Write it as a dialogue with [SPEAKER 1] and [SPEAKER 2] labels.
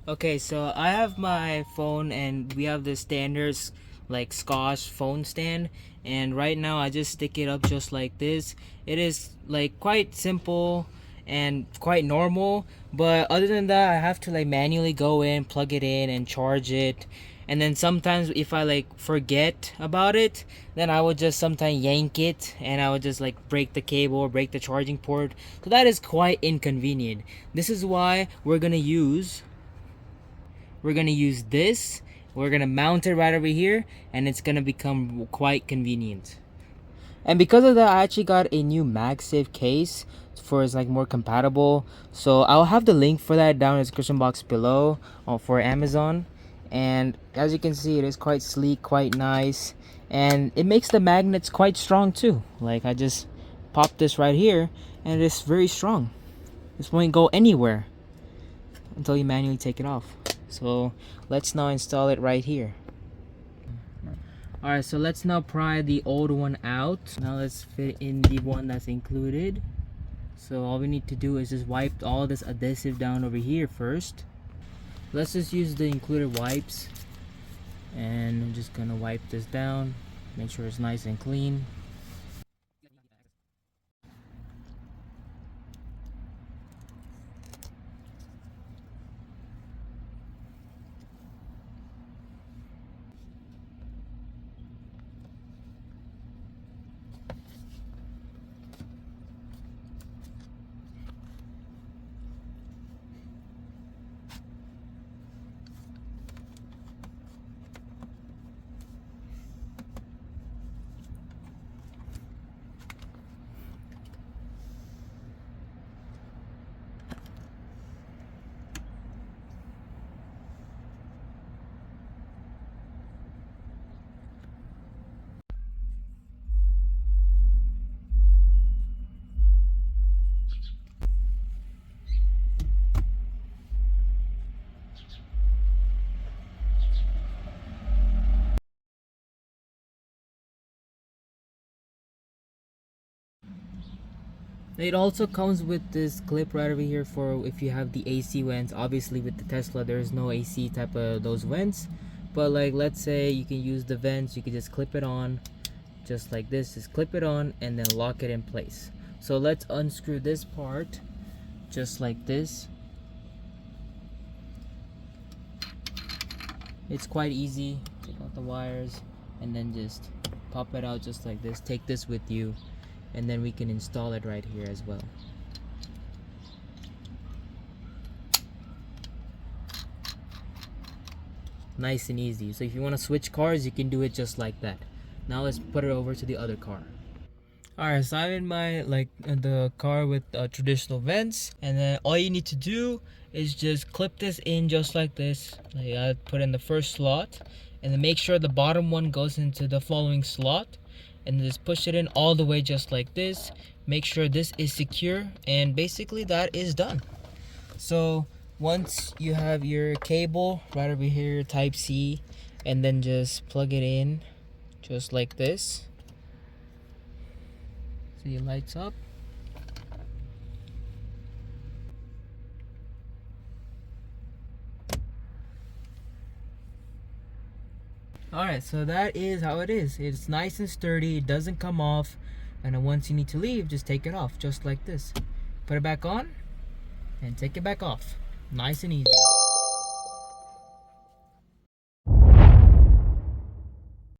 [SPEAKER 1] Okay, so I have my phone and we have the standards like Scotch phone stand, and right now I just stick it up just like this. It is like quite simple and quite normal, but other than that I have to like manually go in, plug it in and charge it. And then sometimes if I like forget about it, then I would just sometimes yank it and I would just like break the cable or break the charging port. So that is quite inconvenient. This is why we're gonna use this. We're gonna mount it right over here, and it's gonna become quite convenient. And because of that, I actually got a new MagSafe case for it's like more compatible. So I'll have the link for that down in the description box below for Amazon. And as you can see, it is quite sleek, quite nice, and it makes the magnets quite strong too. Like I just pop this right here, and it is very strong. This won't go anywhere until you manually take it off. So let's now install it right here. Alright, so let's now pry the old one out. Now let's fit in the one that's included. So all we need to do is just wipe all this adhesive down over here first. Let's just use the included wipes, and I'm just gonna wipe this down, make sure it's nice and clean. It also comes with this clip right over here for if you have the AC vents. Obviously with the Tesla there's no AC type of those vents, but like let's say you can use the vents, you can just clip it on just like this. Just clip it on and then lock it in place. So let's unscrew this part just like this. It's quite easy. Take out the wires and then just pop it out just like this. Take this with you, and then we can install it right here as well. Nice and easy. So if you want to switch cars, you can do it just like that. Now let's put it over to the other car. Alright, so I'm in my the car with traditional vents, and then all you need to do is just clip this in just like this. Like I put in the first slot, and then make sure the bottom one goes into the following slot, and just push it in all the way just like this. Make sure this is secure, and basically that is done. So once you have your cable right over here, type C, and then just plug it in just like this. See, it lights up. Alright, so that is how it is. It's nice and sturdy, it doesn't come off, and then once you need to leave, just take it off just like this. Put it back on and take it back off. Nice and easy.